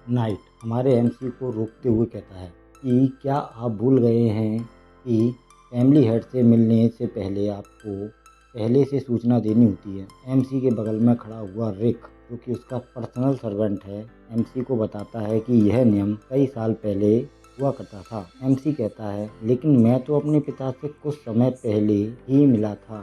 Night हमारे MC को रोकते हुए कहता है कि क्या आप भूल गए हैं कि फैमिली हेड से मिलने से पहले आपको पहले से सूचना देनी होती है। एमसी के बगल में खड़ा हुआ रिक, जो कि उसका पर्सनल सर्वेंट है, एमसी को बताता है कि यह नियम कई साल पहले हुआ करता था। एमसी कहता है, लेकिन मैं तो अपने पिता से कुछ समय पहले ही मिला था,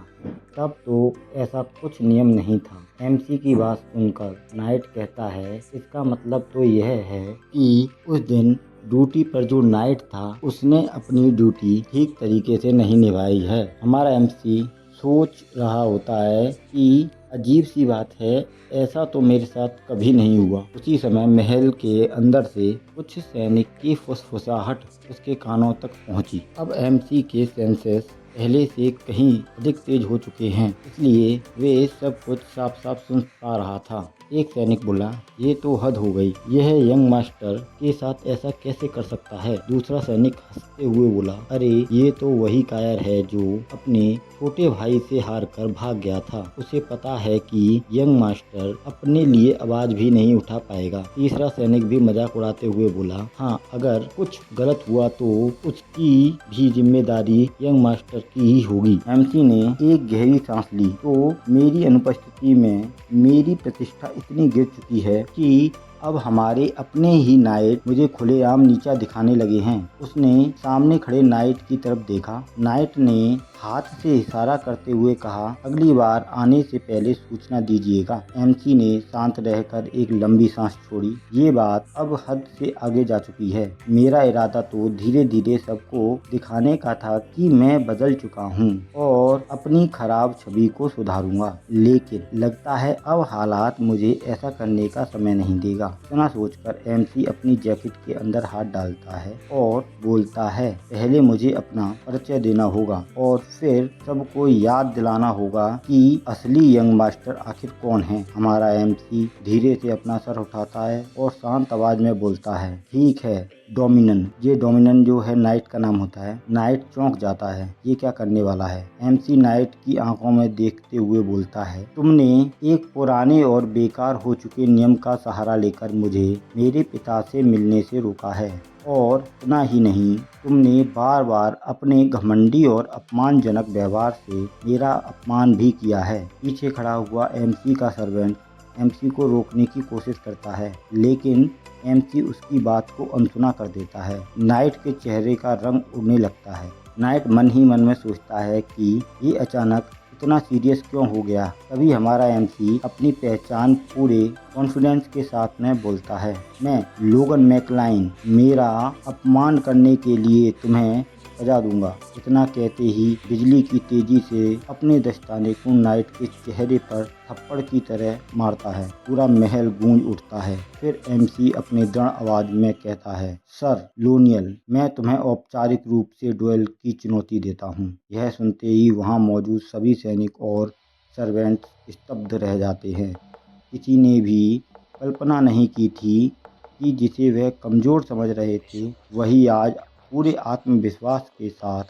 तब तो ऐसा कुछ नियम नहीं था। एमसी की बात सुनकर नाइट कहता है, इसका मतलब तो यह है कि उस दिन ड्यूटी पर जो नाइट था उसने अपनी ड्यूटी ठीक तरीके से नहीं निभाई है। हमारा एमसी सोच रहा होता है कि अजीब सी बात है, ऐसा तो मेरे साथ कभी नहीं हुआ। उसी समय महल के अंदर से कुछ सैनिक की फुसफुसाहट उसके कानों तक पहुंची। अब एमसी के सेंसेस पहले से कहीं अधिक तेज हो चुके हैं, इसलिए वे सब कुछ साफ साफ सुन पा रहा था। एक सैनिक बोला, ये तो हद हो गई, यह यंग मास्टर के साथ ऐसा कैसे कर सकता है। दूसरा सैनिक हंसते हुए बोला, अरे ये तो वही कायर है जो अपने छोटे भाई से हार कर भाग गया था। उसे पता है कि यंग मास्टर अपने लिए आवाज भी नहीं उठा पाएगा। तीसरा सैनिक भी मजाक उड़ाते हुए बोला, हाँ, अगर कुछ गलत हुआ तो उसकी भी जिम्मेदारी यंग मास्टर की ही होगी। एमसी ने एक गहरी सांस ली। तो मेरी अनुपस्थिति में मेरी प्रतिष्ठा इतनी गिर चुकी है कि अब हमारे अपने ही नाइट मुझे खुलेआम नीचा दिखाने लगे हैं। उसने सामने खड़े नाइट की तरफ देखा। नाइट ने हाथ से इशारा करते हुए कहा, अगली बार आने से पहले सूचना दीजिएगा। एमसी ने शांत रहकर एक लंबी सांस छोड़ी। ये बात अब हद से आगे जा चुकी है। मेरा इरादा तो धीरे धीरे सबको दिखाने का था कि मैं बदल चुका हूँ और अपनी खराब छवि को सुधारूंगा, लेकिन लगता है अब हालात मुझे ऐसा करने का समय नहीं देगा। इतना सोचकर एमसी अपनी जैकेट के अंदर हाथ डालता है और बोलता है, पहले मुझे अपना परिचय देना होगा और फिर सबको याद दिलाना होगा कि असली यंग मास्टर आखिर कौन है। हमारा एमसी धीरे से अपना सर उठाता है और शांत आवाज में बोलता है, ठीक है डोमिनन। ये डोमिनन जो है नाइट का नाम होता है। नाइट चौंक जाता है, ये क्या करने वाला है। एमसी नाइट की आंखों में देखते हुए बोलता है, तुमने एक पुराने और बेकार हो चुके नियम का सहारा लेकर मुझे मेरे पिता से मिलने से रोका है, और इतना ही नहीं, तुमने बार बार अपने घमंडी और अपमानजनक व्यवहार से मेरा अपमान भी किया है। पीछे खड़ा हुआ एमसी का सर्वेंट एमसी को रोकने की कोशिश करता है, लेकिन एमसी उसकी बात को अनसुना कर देता है। नाइट के चेहरे का रंग उड़ने लगता है। नाइट मन ही मन में सोचता है कि ये अचानक इतना सीरियस क्यों हो गया। तभी हमारा एमसी अपनी पहचान पूरे कॉन्फिडेंस के साथ में बोलता है, मैं लोगन मैकलाइन, मेरा अपमान करने के लिए तुम्हें सजा दूंगा। इतना कहते ही बिजली की तेजी से अपने दस्ताने को नाइट के चेहरे पर थप्पड़ की तरह मारता है। पूरा महल गूंज उठता है। फिर एमसी अपने दृढ़ आवाज में कहता है, सर लोनियल, मैं तुम्हें औपचारिक रूप से डुएल की चुनौती देता हूँ। यह सुनते ही वहाँ मौजूद सभी सैनिक और सर्वेंट स्तब्ध रह जाते हैं। किसी ने भी कल्पना नहीं की थी कि जिसे वह कमजोर समझ रहे थे, वही आज पूरे आत्मविश्वास के साथ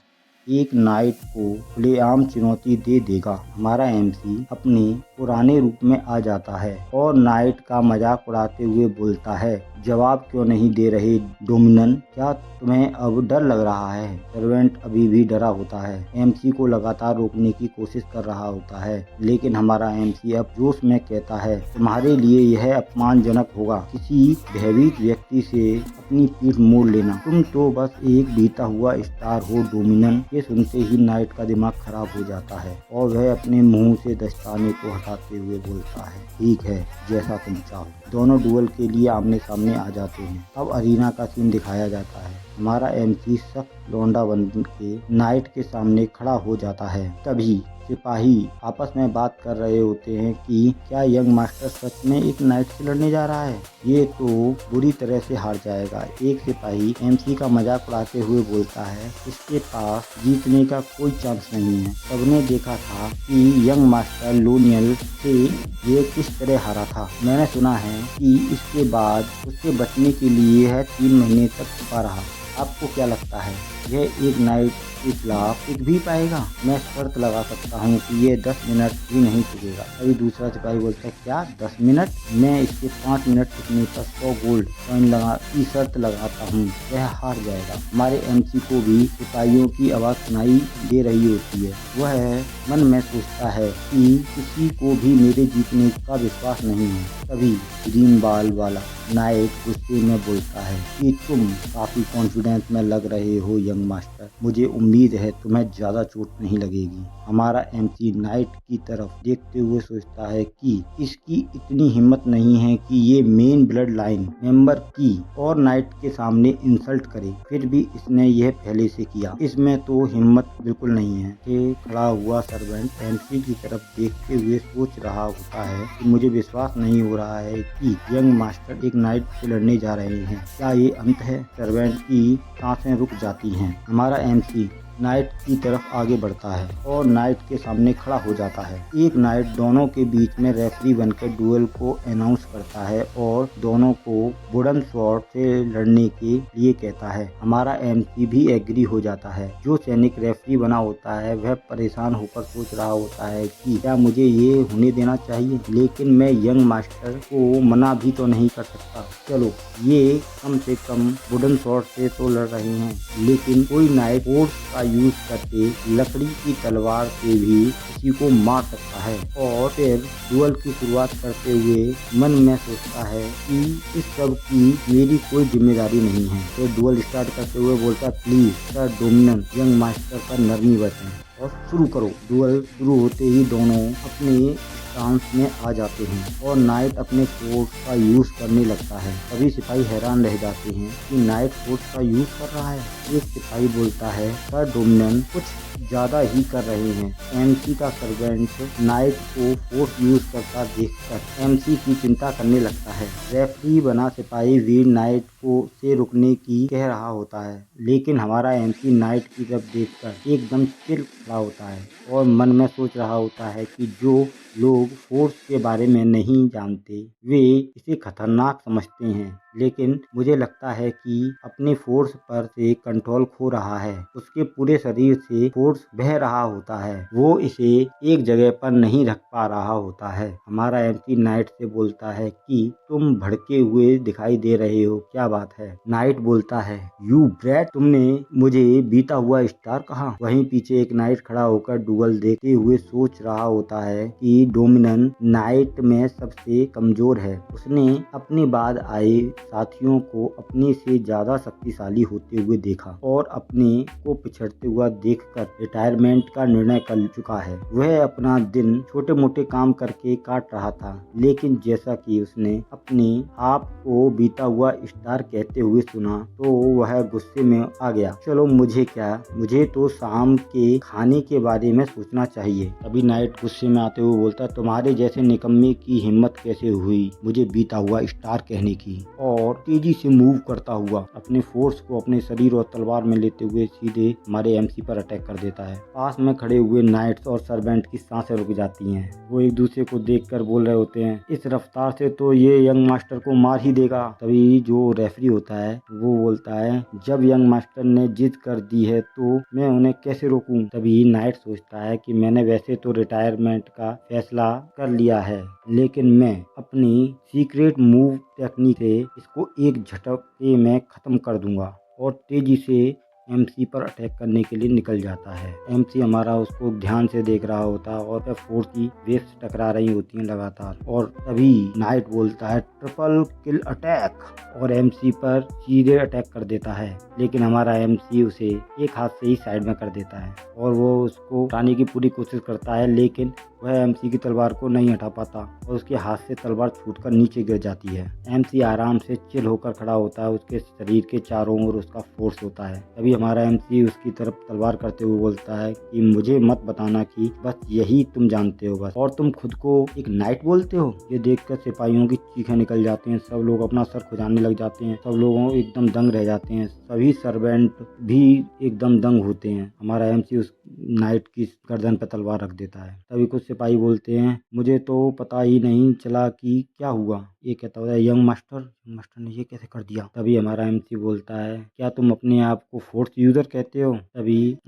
एक नाइट को खुलेआम चुनौती दे देगा। हमारा एमसी अपने पुराने रूप में आ जाता है और नाइट का मजाक उड़ाते हुए बोलता है, जवाब क्यों नहीं दे रहे डोमिनन, क्या तुम्हें अब डर लग रहा है। सर्वेंट अभी भी डरा होता है, एमसी को लगातार रोकने की कोशिश कर रहा होता है, लेकिन हमारा एमसी अब जोश में कहता है, तुम्हारे लिए यह अपमानजनक होगा किसी भयभीत व्यक्ति से अपनी पीठ मोड़ लेना। तुम तो बस एक बीता हुआ स्टार हो डोमिनन। ये सुनते ही नाइट का दिमाग खराब हो जाता है और वह अपने मुंह से दस्ताने को हटाते हुए बोलता है, ठीक है, जैसा तुम चाहो। दोनों डुएल के लिए आमने सामने आ जाते हैं। अब अरीना का सीन दिखाया जाता है। हमारा एमसी सख्त लौंडा बन के नाइट के सामने खड़ा हो जाता है। तभी सिपाही आपस में बात कर रहे होते हैं कि क्या यंग मास्टर सच में एक नाइट से लड़ने जा रहा है। ये तो बुरी तरह से हार जाएगा। एक सिपाही एमसी का मजाक उड़ाते हुए बोलता है, इसके पास जीतने का कोई चांस नहीं है। सबने देखा था कि यंग मास्टर लोनियल से ये किस तरह हारा था। मैंने सुना है कि इसके बाद उससे बचने के लिए यह 3 महीने तक छुपा रहा। आपको क्या लगता है, यह एक नाइट के खिलाफ टिक भी पाएगा? मैं शर्त लगा सकता हूँ कि ये 10 मिनट भी नहीं टिकेगा। तभी दूसरा सिपाही बोलता है, क्या 10 मिनट? मैं इसके 5 मिनट टिकने पर 100 गोल्ड कॉइन की शर्त लगाता हूँ, वह हार जाएगा। हमारे एमसी को भी सिपाहियों की आवाज़ सुनाई दे रही होती है। वह मन में सोचता है कि किसी को भी मेरे जीतने का विश्वास नहीं है। तभी ग्रीन बाल वाला नाइट गुस्से में बोलता है कि तुम काफी कॉन्फिडेंस में लग रहे हो यंग मास्टर, मुझे उम्मीद है तुम्हें ज्यादा चोट नहीं लगेगी। हमारा एमसी नाइट की तरफ देखते हुए सोचता है कि इसकी इतनी हिम्मत नहीं है कि ये मेन ब्लड लाइन मेंबर की और नाइट के सामने इंसल्ट करे, फिर भी इसने यह पहले से किया। इसमें तो हिम्मत बिल्कुल नहीं है। के खड़ा हुआ सर्वेंट एमसी की तरफ देखते हुए सोच रहा होता है कि मुझे विश्वास नहीं हो रहा है कि यंग मास्टर एक नाइट से लड़ने जा रहे हैं। क्या ये अंत है? सर्वेंट की सांसें रुक जाती हैं। हमारा एमसी नाइट की तरफ आगे बढ़ता है और नाइट के सामने खड़ा हो जाता है। एक नाइट दोनों के बीच में रेफरी बनकर डुएल को अनाउंस करता है और दोनों को वुडन स्वॉर्ड से लड़ने के लिए कहता है। हमारा एमसी भी एग्री हो जाता है। जो सैनिक रेफरी बना होता है वह परेशान होकर सोच रहा होता है कि क्या मुझे ये होने देना चाहिए, लेकिन मैं यंग मास्टर को मना भी तो नहीं कर सकता। चलो, ये कम से कम वुडन स्वॉर्ड से तो लड़ रहे हैं, लेकिन कोई नाइट फोर्स का यूज करके लकड़ी की तलवार से भी किसी को मार सकता है। और फिर डुएल की शुरुआत करते हुए मन में सोचता है कि इस सब की मेरी कोई जिम्मेदारी नहीं है। फिर डुएल स्टार्ट करते हुए बोलता है, please sir dominant young master पर नरमी बरतें और शुरू करो। डुएल शुरू होते ही दोनों अपने स्टांस में आ जाते हैं और नाइट अपने फोर्स का यूज करने लगता है। सभी सिपाही हैरान रह जाते हैं कि नाइट फोर्स का यूज कर रहा है। एक सिपाही बोलता है, सर डोमिनेंट कुछ ज्यादा ही कर रहे हैं। एमसी का सर्वेंट नाइट को फोर्स यूज करता देखकर एमसी की चिंता करने लगता है। रेफरी बना सिपाही वीर नाइट को से रुकने की कह रहा होता है, लेकिन हमारा एमसी नाइट की तरफ देखकर एकदम चिल खड़ा होता है और मन में सोच रहा होता है कि जो लोग फोर्स के बारे में नहीं जानते वे इसे खतरनाक समझते हैं, लेकिन मुझे लगता है कि अपने फोर्स पर से कंट्रोल खो रहा है। उसके पूरे शरीर से फोर्स बह रहा होता है, वो इसे एक जगह पर नहीं रख पा रहा होता है। हमारा एमसी नाइट से बोलता है कि तुम भड़के हुए दिखाई दे रहे हो, क्या बात है? नाइट बोलता है, यू ब्रैट, तुमने मुझे बीता हुआ स्टार कहा। वहीं पीछे एक नाइट खड़ा होकर डुएल देखते हुए सोच रहा होता है कि डोमिनेंट नाइट में सबसे कमजोर है। उसने अपने बाद आए साथियों को अपने से ज्यादा शक्तिशाली होते हुए देखा और अपने को पिछड़ते हुआ देखकर रिटायरमेंट का निर्णय कर चुका है। वह अपना दिन छोटे मोटे काम करके काट रहा था, लेकिन जैसा कि उसने अपने आप को बीता हुआ स्टार कहते हुए सुना तो वह गुस्से में आ गया। चलो, मुझे क्या, मुझे तो शाम के खाने के बारे में सोचना चाहिए। तभी नाइट गुस्से में आते हुए बोलता, तुम्हारे जैसे निकम्मे की हिम्मत कैसे हुई मुझे बीता हुआ स्टार कहने की। और तेजी से मूव करता हुआ अपने फोर्स को अपने शरीर और तलवार में लेते हुए सीधे हमारे एमसी पर अटैक कर देता है। पास में खड़े हुए नाइट्स और सर्वेंट की सांसें रुक जाती हैं। वो एक दूसरे को देखकर बोल रहे होते हैं, इस रफ्तार से तो ये यंग मास्टर को मार ही देगा। तभी जो रेफरी होता है वो बोलता है, जब यंग मास्टर ने जिद कर दी है तो मैं उन्हें कैसे रोकूं। तभी नाइट सोचता है कि मैंने वैसे तो रिटायरमेंट का फैसला कर लिया है, लेकिन मैं अपनी सीक्रेट मूव टेक्निक से इसको एक झटके में खत्म कर दूंगा और तेजी से एमसी पर अटैक करने के लिए निकल जाता है। एमसी हमारा उसको ध्यान से देख रहा होता है और फोर्स की वेव्स टकरा रही होती हैं लगातार। और तभी नाइट बोलता है, ट्रिपल किल अटैक, और एमसी पर सीधे अटैक कर देता है, लेकिन हमारा एमसी उसे एक हाथ से ही साइड में कर देता है और वो उसको हटाने की पूरी कोशिश करता है, लेकिन वह एमसी की तलवार को नहीं हटा पाता और उसके हाथ से तलवार छूटकर नीचे गिर जाती है। एमसी आराम से चिल होकर खड़ा होता है, उसके शरीर के चारों ओर उसका फोर्स होता है। तभी हमारा एमसी उसकी तरफ तलवार करते हुए बोलता है कि मुझे मत बताना कि बस यही तुम जानते हो बस, और तुम खुद को एक नाइट बोलते हो। ये देखकर सिपाहियों की चीखें निकल जाती हैं, सब लोग अपना सर खुजाने लग जाते हैं, सब लोग एकदम दंग रह जाते हैं, सभी सर्वेंट भी एकदम दंग होते हैं। हमारा एमसी उस नाइट की गर्दन पर तलवार रख देता है। तभी कुछ सिपाही बोलते हैं, मुझे तो पता ही नहीं चला कि क्या हुआ। ये कहता होता है, यंग मास्टर ने ये कैसे कर दिया। तभी हमारा एमसी बोलता है, क्या तुम अपने आप को फोर्स यूजर कहते हो। तभी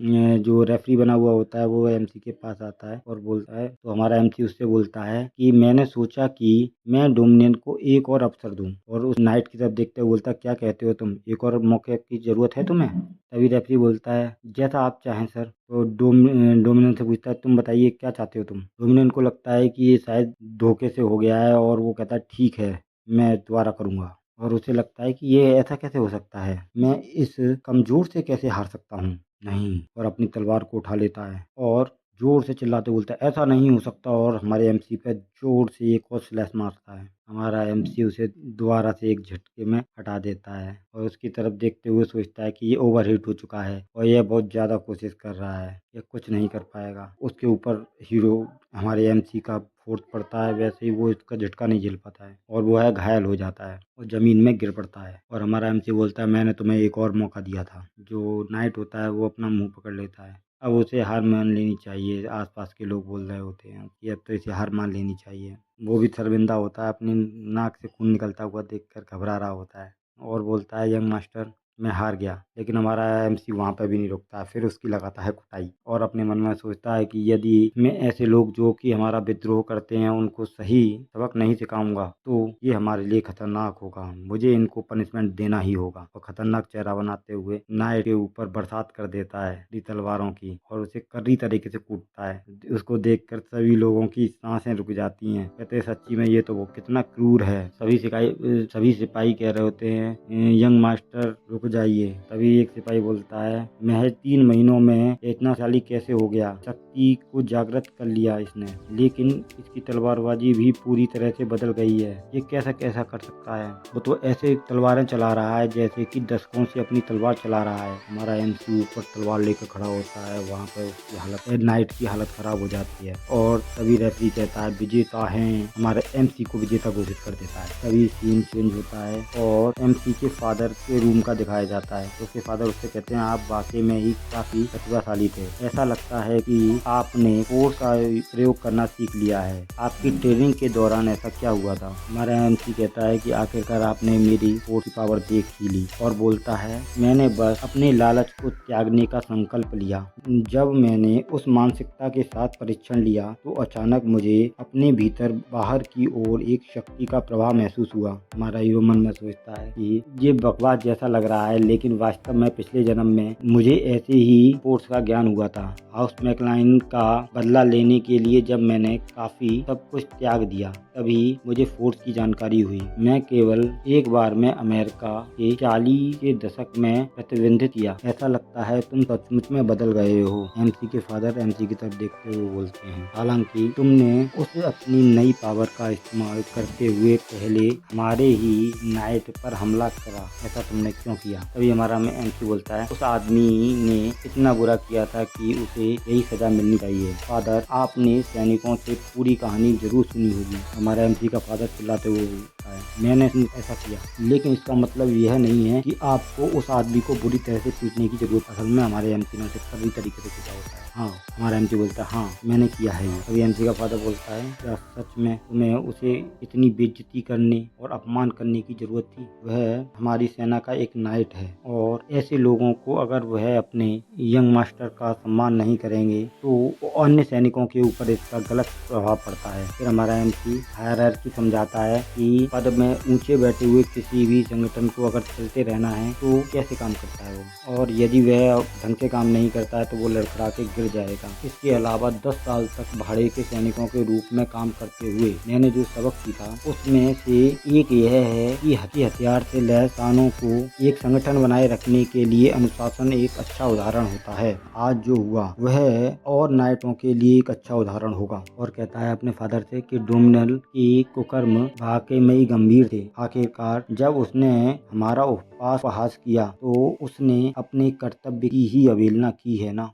जो रेफरी बना हुआ होता है वो एमसी के पास आता है और बोलता है, तो हमारा एमसी उससे बोलता है कि मैंने सोचा कि मैं डोमिनियन को एक और अवसर दूं। और उस नाइट की तरफ देखते हुए बोलता, क्या कहते हो तुम, एक और मौके की जरूरत है तुम्हें। तभी रेफरी बोलता है, जैसा आप चाहें सर। तो डोमिनियन से पूछता है, तुम बताइए क्या चाहते हो तुम। डोमिनियन को लगता है कि ये शायद धोखे से हो गया है और वो कहता है, ठीक है मैं दोबारा करूंगा। और उसे लगता है कि ये ऐसा कैसे हो सकता है, मैं इस कमजोर से कैसे हार सकता हूँ। नहीं, और अपनी तलवार को उठा लेता है और जोर से चिल्लाते बोलता है, ऐसा नहीं हो सकता। और हमारे एमसी पे जोर से एक और स्लैश मारता है। हमारा एमसी उसे दोबारा से एक झटके में हटा देता है और उसकी तरफ देखते हुए सोचता है कि ये ओवरहीट हो चुका है और यह बहुत ज्यादा कोशिश कर रहा है, ये कुछ नहीं कर पाएगा। उसके ऊपर हीरो हमारे एमसी का फोर्स पड़ता है, वैसे ही वो इसका झटका नहीं झेल पाता है और वो है घायल हो जाता है और जमीन में गिर पड़ता है। और हमारा एमसी बोलता है, मैंने तुम्हें एक और मौका दिया था। जो नाइट होता है वो अपना मुंह पकड़ लेता है। अब उसे हार मान लेनी चाहिए। आसपास के लोग बोल रहे होते हैं कि अब तो इसे हार मान लेनी चाहिए। वो भी शर्मिंदा होता है, अपनी नाक से खून निकलता हुआ देखकर घबरा रहा होता है और बोलता है, यंग मास्टर मैं हार गया। लेकिन हमारा एमसी वहाँ पे भी नहीं रुकता, फिर उसकी लगाता है कुटाई और अपने मन में सोचता है कि यदि मैं ऐसे लोग जो कि हमारा विद्रोह करते हैं उनको सही सबक नहीं सिखाऊंगा तो ये हमारे लिए खतरनाक होगा, मुझे इनको पनिशमेंट देना ही होगा। और खतरनाक चेहरा बनाते हुए नाइट के ऊपर बरसात कर देता है अपनी तलवारों की और उसे कड़ी तरीके से कूटता है। उसको देखकर सभी लोगों की सांसें रुक जाती हैं, कहते हैं, सच्ची में ये तो वो कितना क्रूर है। सभी सिपाही कह रहे होते हैं, यंग मास्टर रुक जाइए। तभी एक सिपाही बोलता है, महज 3 महीनों में इतना शाली कैसे हो गया, शक्ति को जागृत कर लिया इसने, लेकिन इसकी तलवारबाजी भी पूरी तरह से बदल गई है। ये कैसा कैसा कर सकता है, वो तो ऐसे तलवारें चला रहा है जैसे कि दशकों से अपनी तलवार चला रहा है। हमारा एमसी ऊपर तलवार लेकर खड़ा होता है, वहाँ पर उसकी हालत नाइट की हालत खराब हो जाती है और तभी रेफरी कहता है, विजेता है, हमारे एमसी को विजेता घोषित कर देता है। तभी सीन चेंज होता है और एमसी के फादर के रूम का दिखाया जाता है। तो उसके फादर उससे कहते हैं, आप वाकई में ही काफी प्रतिभाशाली थे, ऐसा लगता है कि आपने फोर्स का प्रयोग करना सीख लिया है, आपकी ट्रेनिंग के दौरान ऐसा क्या हुआ था। हमारा एमसी कहता है कि आखिरकार आपने मेरी फोर्स की पावर देख ही ली और बोलता है, मैंने बस अपने लालच को त्यागने का संकल्प लिया। जब मैंने उस मानसिकता के साथ परीक्षण लिया तो अचानक मुझे अपने भीतर बाहर की ओर एक शक्ति का प्रभाव महसूस हुआ। हमारा हीरो मन में सोचता है कि ये बकवास जैसा लग रहा है, लेकिन वास्तव में पिछले जन्म में मुझे ऐसे ही फोर्स का ज्ञान हुआ था। हाउस मैकलाइन का बदला लेने के लिए जब मैंने काफी सब कुछ त्याग दिया तभी मुझे फोर्स की जानकारी हुई। मैं केवल एक बार में अमेरिका के 40 के दशक में प्रतिबंधित किया। ऐसा लगता है तुम सचमुच में बदल गए हो। एमसी के फादर एमसी की तरफ देखते हुए बोलते हैं, हालांकि तुमने उस अपनी नई पावर का इस्तेमाल करते हुए पहले हमारे ही नाइट पर हमला करा, ऐसा तुमने क्यों किया। तभी हमारा एमसी बोलता है, उस आदमी ने इतना बुरा किया था कि उसे यही सजा मिलनी चाहिए। फादर, आपने सैनिकों से पूरी कहानी जरूर सुनी होगी। हमारा एमसी का फादर चिल्लाते हुए बोलता है, मैंने ऐसा किया, लेकिन इसका मतलब यह नहीं है कि आपको उस आदमी को बुरी तरह से पीटने की जरूरत। असल में हमारे एमसी ने उसे सभी तरीके से पीटा होता है। हाँ, हमारा एमसी बोलता है, हाँ मैंने किया है ये। तभी एमसी का फादर बोलता है, क्या सच में तुम्हें उसे इतनी बेइज्जती करने और अपमान करने की जरूरत थी। वह हमारी सेना का एक नाइट है और ऐसे लोगों को अगर वह अपने यंग मास्टर का सम्मान नहीं करेंगे तो अन्य सैनिकों के ऊपर इसका गलत प्रभाव पड़ता है। फिर हमारा एमसी हायरार्की समझाता है कि पद में ऊंचे बैठे हुए किसी भी संगठन को अगर चलते रहना है तो कैसे काम करता है वो, और यदि वह ढंग से काम नहीं करता है तो वो लड़खड़ा के गिर जाएगा। इसके अलावा 10 साल तक भाड़े के सैनिकों के रूप में काम करते हुए मैंने जो सबक सीखा उसमें से एक यह है कि हथियार से लैस इंसानों को एक संगठन बनाए रखने के लिए अनुशासन एक अच्छा उदाहरण होता है। आज जो हुआ वह और नाइटों के लिए एक अच्छा उदाहरण होगा। और कहता है अपने फादर से कि डोमिनल के कुकर्म वाकई में ही गंभीर थे। आखिरकार जब उसने हमारा उपहास किया तो उसने अपने कर्तव्य की ही अवहेलना की है ना।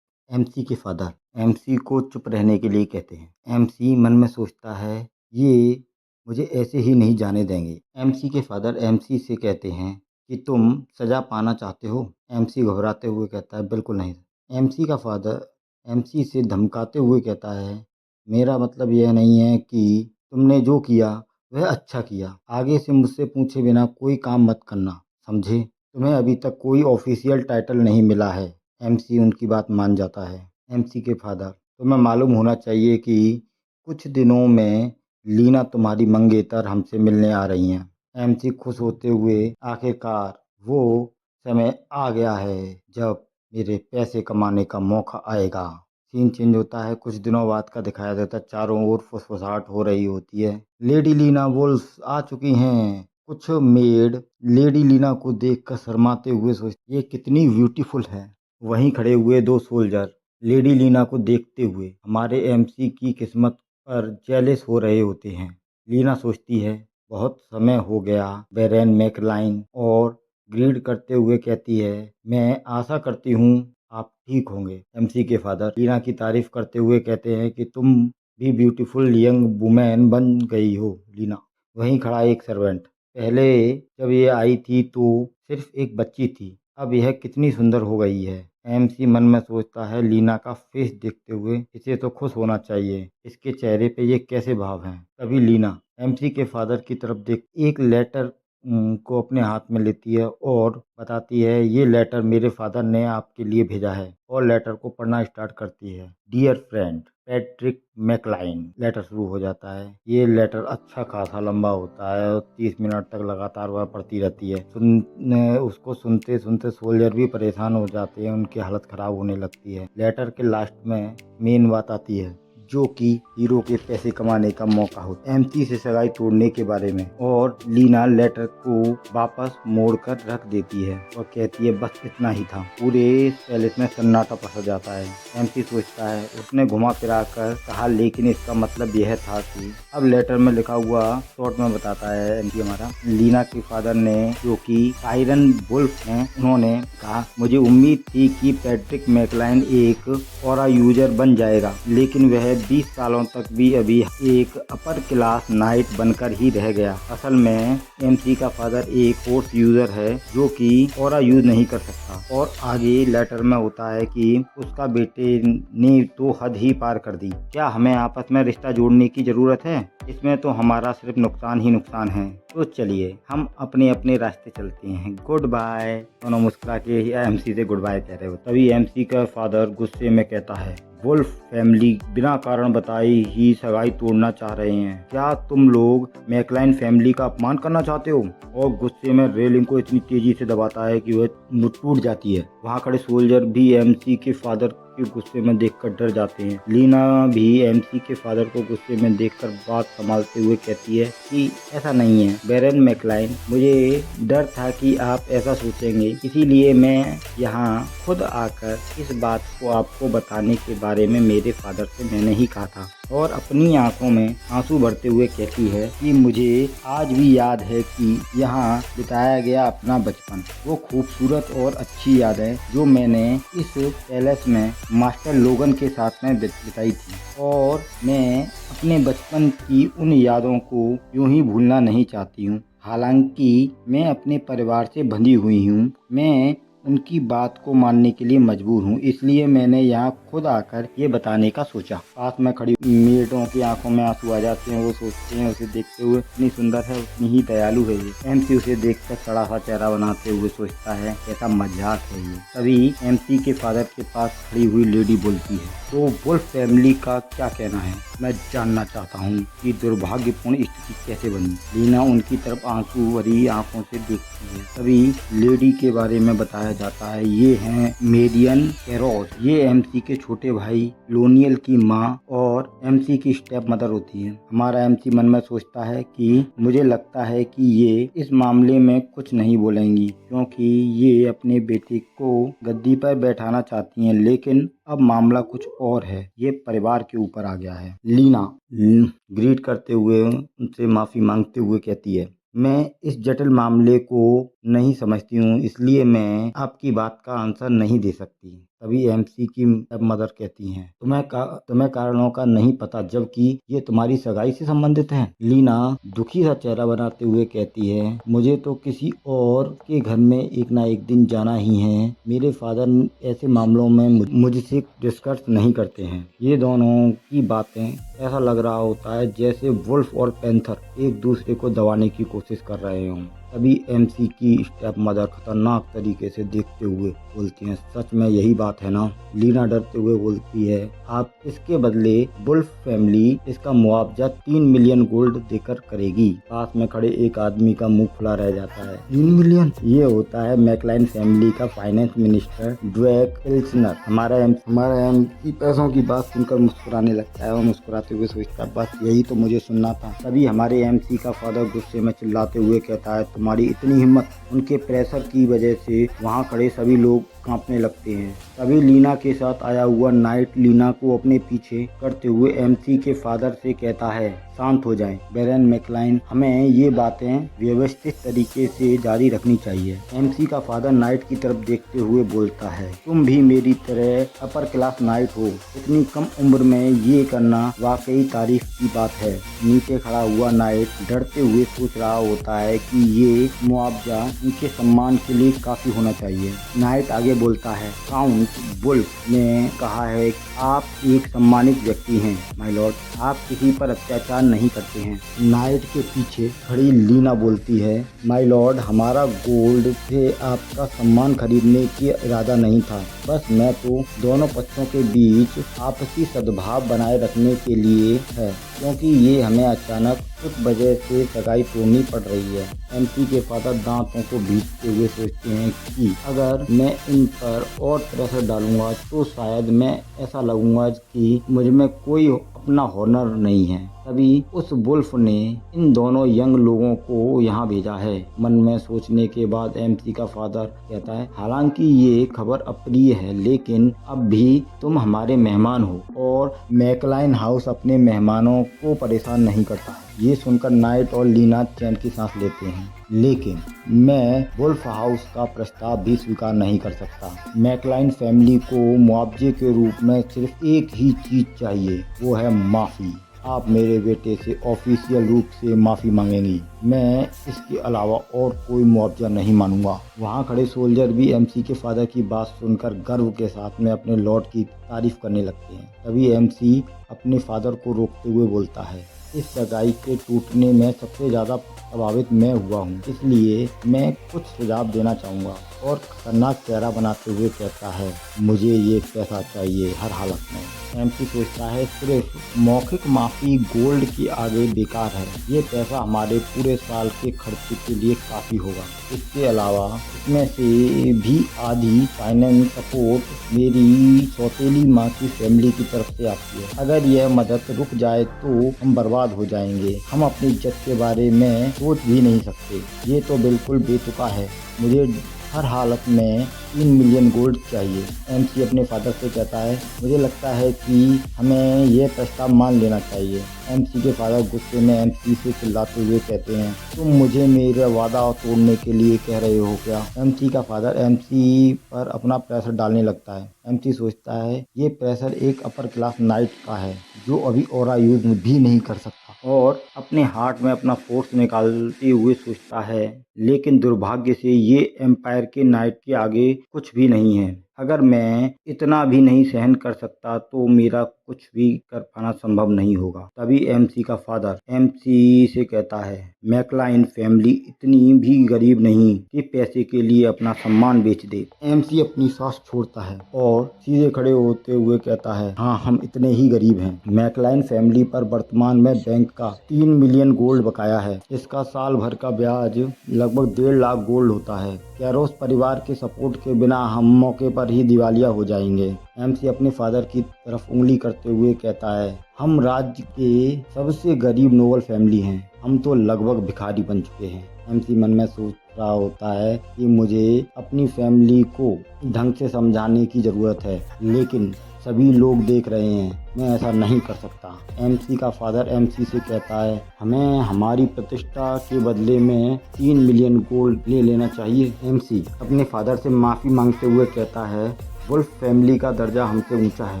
एमसी के फादर एमसी को चुप रहने के लिए कहते हैं। एमसी मन में सोचता है, ये मुझे ऐसे ही नहीं जाने देंगे। एमसी के फादर एमसी से कहते हैं कि तुम सजा पाना चाहते हो। एमसी घबराते हुए कहता है, बिल्कुल नहीं। एमसी का फादर एमसी से धमकाते हुए कहता है, मेरा मतलब यह नहीं है कि तुमने जो किया वह अच्छा किया। आगे से मुझसे पूछे बिना कोई काम मत करना, समझे? तुम्हें अभी तक कोई ऑफिशियल टाइटल नहीं मिला है। एमसी उनकी बात मान जाता है। एमसी के फादर, तुम्हें मालूम होना चाहिए कि कुछ दिनों में लीना तुम्हारी मंगेतर हमसे मिलने आ रही हैं। एमसी खुश होते हुए, आखिरकार वो समय आ गया है जब मेरे पैसे कमाने का मौका आएगा। सीन चेंज होता है, कुछ दिनों बाद का दिखाया जाता है। चारों ओर फुसफुसाहट हो रही होती है। लेडी लीना वुल्फ आ चुकी हैं। कुछ मेड लेडी लीना को देखकर शर्माते हुए सोचती ये कितनी ब्यूटीफुल है। वहीं खड़े हुए दो सोल्जर लेडी लीना को देखते हुए हमारे एमसी की किस्मत पर जेलस हो रहे होते हैं। लीना सोचती है बहुत समय हो गया। बेरेन मैकलाइन और ग्रीड करते हुए कहती है, मैं आशा करती हूँ आप ठीक होंगे। एमसी के फादर लीना की तारीफ करते हुए कहते हैं कि तुम भी ब्यूटीफुल यंग वुमेन बन गई हो लीना। वहीं खड़ा एक सर्वेंट, पहले जब ये आई थी तो सिर्फ एक बच्ची थी, अब यह कितनी सुंदर हो गई है। एमसी मन में सोचता है, लीना का फेस देखते हुए इसे तो खुश होना चाहिए, इसके चेहरे पे ये कैसे भाव हैं। तभी लीना एमसी के फादर की तरफ देख एक लेटर को अपने हाथ में लेती है और बताती है, ये लेटर मेरे फादर ने आपके लिए भेजा है। और लेटर को पढ़ना स्टार्ट करती है। डियर फ्रेंड पैट्रिक मैकलाइन, लेटर शुरू हो जाता है। ये लेटर अच्छा खासा लंबा होता है और 30 मिनट तक लगातार वह पढ़ती रहती है। उसको सुनते सुनते सोल्जर भी परेशान हो जाते हैं, उनकी हालत खराब होने लगती है। लेटर के लास्ट में मेन बात आती है, जो कि हीरो के पैसे कमाने का मौका हो, एमसी से सगाई तोड़ने के बारे में। और लीना लेटर को वापस मोड़कर रख देती है और कहती है बस इतना ही था। पूरे पैलेस में सन्नाटा पसर जाता है। एमसी सोचता है, उसने घुमा फिरा कर कहा, लेकिन इसका मतलब यह था कि अब लेटर में लिखा हुआ शॉर्ट में बताता है एमसी हमारा, लीना के फादर ने, जो कि आयरन वुल्फ हैं, उन्होंने कहा, मुझे उम्मीद थी कि पैट्रिक मैकलाइन एक ऑरा यूजर बन जाएगा, लेकिन वह 20 सालों तक भी अभी एक अपर क्लास नाइट बनकर ही रह गया। असल में एमसी का फादर एक फोर्स यूजर है जो कि ऑरा यूज नहीं कर सकता। और आगे लेटर में होता है कि उसका बेटे ने तो हद ही पार कर दी। क्या हमें आपस में रिश्ता जोड़ने की जरूरत है? इसमें तो हमारा सिर्फ नुकसान ही नुकसान है। तो चलिए हम अपने अपने रास्ते चलते हैं, गुड बाय। दोनों मुस्कुरा के एमसी से गुड बाय कह रहे हो। तभी एमसी का फादर गुस्से में कहता है, वुल्फ फैमिली बिना कारण बताए ही सगाई तोड़ना चाह रहे हैं। क्या तुम लोग मैकलाइन फैमिली का अपमान करना चाहते हो? और गुस्से में रेलिंग को इतनी तेजी से दबाता है कि वह टूट जाती है। वहाँ खड़े सोल्जर भी एमसी के फादर के गुस्से में देखकर डर जाते हैं। लीना भी एमसी के फादर को गुस्से में देखकर बात संभालते हुए कहती है कि ऐसा नहीं है बेरेन मैकलाइन, मुझे डर था कि आप ऐसा सोचेंगे, इसीलिए मैं यहाँ खुद आकर इस बात को आपको बताने के बारे में मेरे फादर से मैंने ही कहा था। और अपनी आंखों में आंसू भरते हुए कहती है कि मुझे आज भी याद है कि यहाँ बिताया गया अपना बचपन, वो खूबसूरत और अच्छी यादें जो मैंने इस पैलेस में मास्टर लोगन के साथ में बिताई थी। और मैं अपने बचपन की उन यादों को यूं ही भूलना नहीं चाहती हूँ। हालांकि मैं अपने परिवार से बंधी हुई हूँ, मैं उनकी बात को मानने के लिए मजबूर हूँ, इसलिए मैंने यहाँ खुद आकर ये बताने का सोचा। पास में खड़ी मेडों की आंखों में आंसू आ जाते हैं। वो सोचते हैं उसे देखते हुए, इतनी सुंदर है, उतनी ही दयालु है ये। एमसी उसे देखकर सड़ा सा चेहरा बनाते हुए सोचता है, कैसा मजाक है ये। तभी एमसी के फादर के पास खड़ी हुई लेडी बोलती है, तो वुल्फ फैमिली का क्या कहना है? मैं जानना चाहता हूँ कि दुर्भाग्यपूर्ण स्थिति कैसे बनी। लीना उनकी तरफ आंसू भरी आंखों से देखती है। तभी लेडी के बारे में बताया जाता है, ये हैं मेरियन कैरोस, ये एमसी के छोटे भाई लोनियल की माँ और एमसी की स्टेप मदर होती है। हमारा एमसी मन में सोचता है कि मुझे लगता है कि ये इस मामले में कुछ नहीं बोलेंगी, क्योंकि ये अपने बेटे को गद्दी पर बैठाना चाहती हैं, लेकिन अब मामला कुछ और है, ये परिवार के ऊपर आ गया है। लीना ग्रीट करते हुए उनसे माफी मांगते हुए कहती है, मैं इस जटिल मामले को नहीं समझती हूँ, इसलिए मैं आपकी बात का आंसर नहीं दे सकती। तभी एमसी की मदर कहती हैं, तुम्हें कारणों का नहीं पता, जबकि ये तुम्हारी सगाई से संबंधित है। लीना दुखी सा चेहरा बनाते हुए कहती है, मुझे तो किसी और के घर में एक ना एक दिन जाना ही है। मेरे फादर ऐसे मामलों में मुझसे डिस्कस नहीं करते हैं। ये दोनों की बातें ऐसा लग रहा होता है जैसे वुल्फ और पैंथर एक दूसरे को दबाने की कोशिश कर रहे हों। तभी एमसी की स्टेप मदर खतरनाक तरीके से देखते हुए बोलती हैं, सच में यही बात है ना? लीना डरते हुए बोलती है, आप इसके बदले वुल्फ फैमिली इसका मुआवजा 3 मिलियन गोल्ड देकर करेगी। पास में खड़े एक आदमी का मुंह खुला रह जाता है। 3 मिलियन? ये होता है मैकलाइन फैमिली का फाइनेंस मिनिस्टर ड्वेक पिल्सनर। हमारा एमसी पैसों की बात सुनकर मुस्कुराने लगता है और मुस्कुराते हुए सोचता है, बस यही तो मुझे सुनना था। तभी हमारे एमसी का फादर गुस्से में चिल्लाते हुए कहता है, तुम्हारी इतनी हिम्मत? उनके प्रेशर की वजह से वहाँ खड़े सभी लोग कांपने लगते हैं। तभी लीना के साथ आया हुआ नाइट लीना को अपने पीछे करते हुए एमसी के फादर से कहता है, शांत हो जाएं बैरन मैकलाइन, हमें ये बातें व्यवस्थित तरीके से जारी रखनी चाहिए। एमसी का फादर नाइट की तरफ देखते हुए बोलता है, तुम भी मेरी तरह अपर क्लास नाइट हो। इतनी कम उम्र में ये करना वाकई तारीफ की बात है। नीचे खड़ा हुआ नाइट डरते हुए सोच रहा होता है कि ये मुआवजा उनके सम्मान के लिए काफी होना चाहिए। नाइट आगे बोलता है, काउंट वुल्फ ने कहा है कि आप एक सम्मानित व्यक्ति हैं माय लॉर्ड, आप किसी पर अत्याचार नहीं करते हैं। नाइट के पीछे खड़ी लीना बोलती है, माय लॉर्ड, हमारा गोल्ड से आपका सम्मान खरीदने की इरादा नहीं था, बस मैं तो दोनों पक्षों के बीच आपसी सद्भाव बनाए रखने के लिए है, क्योंकि ये हमें अचानक कुछ वजह से सगाई तोड़नी पड़ रही है। एमसी के फादर दांतों को भींचते हुए सोचते हैं कि अगर मैं इन पर और प्रेशर डालूंगा तो शायद मैं ऐसा लगूंगा कि मुझ में कोई अपना हॉनर नहीं है। तभी उस वुल्फ ने इन दोनों यंग लोगों को यहाँ भेजा है। मन में सोचने के बाद एमसी का फादर कहता है, हालांकि ये खबर अप्रिय है, लेकिन अब भी तुम हमारे मेहमान हो और मैकलाइन हाउस अपने मेहमानों को परेशान नहीं करता। ये सुनकर नाइट और लीना चैन की सांस लेते हैं, लेकिन मैं वुल्फ हाउस का प्रस्ताव भी स्वीकार नहीं कर सकता। मैकलाइन फैमिली को मुआवजे के रूप में सिर्फ एक ही चीज चाहिए, वो है माफी। आप मेरे बेटे से ऑफिशियल रूप से माफ़ी मांगेंगी। मैं इसके अलावा और कोई मुआवजा नहीं मानूंगा। वहाँ खड़े सोल्जर भी एमसी के फादर की बात सुनकर गर्व के साथ में अपने लॉर्ड की तारीफ करने लगते हैं। तभी एमसी अपने फादर को रोकते हुए बोलता है, इस सगाई के टूटने में सबसे ज़्यादा प्रभावित मैं हुआ हूँ, इसलिए मैं कुछ सुझाव देना चाहूँगा। और खतरनाक चेहरा बनाते हुए कहता है, मुझे ये पैसा चाहिए हर हालत में। एमसी सोचता है, सिर्फ मौखिक माफ़ी गोल्ड के आगे बेकार है। ये पैसा हमारे पूरे साल के खर्चे के लिए काफ़ी होगा। इसके अलावा इसमें से भी आधी फाइनेंस सपोर्ट मेरी सौतेली माँ की फैमिली की तरफ से आती है। अगर यह मदद रुक जाए तो हम बर्बाद हो जाएंगे। हम अपनी इज्जत के बारे में सोच भी नहीं सकते। ये तो बिल्कुल बेतुका है। मुझे हर हालत में 3 मिलियन गोल्ड चाहिए। एमसी अपने फादर से कहता है, मुझे लगता है कि हमें यह प्रस्ताव मान लेना चाहिए। एमसी के फादर गुस्से में एमसी से चिल्लाते हुए कहते हैं, तुम मुझे मेरा वादा तोड़ने के लिए कह रहे हो क्या? एमसी का फादर एमसी पर अपना प्रेशर डालने लगता है। एमसी सोचता है, ये प्रेशर एक अपर क्लास नाइट का है जो अभी ऑरा यूज भी नहीं कर सकता, और अपने हार्ट में अपना फोर्स निकालते हुए सोचता है, लेकिन दुर्भाग्य से ये एम्पायर के नाइट के आगे कुछ भी नहीं है। अगर मैं इतना भी नहीं सहन कर सकता तो मेरा कुछ भी कर पाना संभव नहीं होगा। तभी एमसी का फादर एमसी से कहता है, मैकलाइन फैमिली इतनी भी गरीब नहीं कि पैसे के लिए अपना सम्मान बेच दे। एमसी अपनी सांस छोड़ता है और सीधे खड़े होते हुए कहता है, हाँ, हम इतने ही गरीब हैं। मैकलाइन फैमिली पर वर्तमान में बैंक का 3 मिलियन गोल्ड बकाया है। इसका साल भर का ब्याज लगभग 1.5 लाख गोल्ड होता है। कैरोस परिवार के सपोर्ट के बिना हम मौके पर ही दिवालिया हो जाएंगे। एमसी अपने फादर की तरफ उंगली करते हुए कहता है, हम राज्य के सबसे गरीब नोबल फैमिली हैं। हम तो लगभग भिखारी बन चुके हैं। एमसी मन में सोच रहा होता है कि मुझे अपनी फैमिली को ढंग से समझाने की ज़रूरत है, लेकिन सभी लोग देख रहे हैं, मैं ऐसा नहीं कर सकता। एमसी का फादर एमसी से कहता है, हमें हमारी प्रतिष्ठा के बदले में 3 मिलियन गोल्ड ले लेना चाहिए। एमसी अपने फादर से माफ़ी मांगते हुए कहता है, वुल्फ फैमिली का दर्जा हमसे ऊंचा है।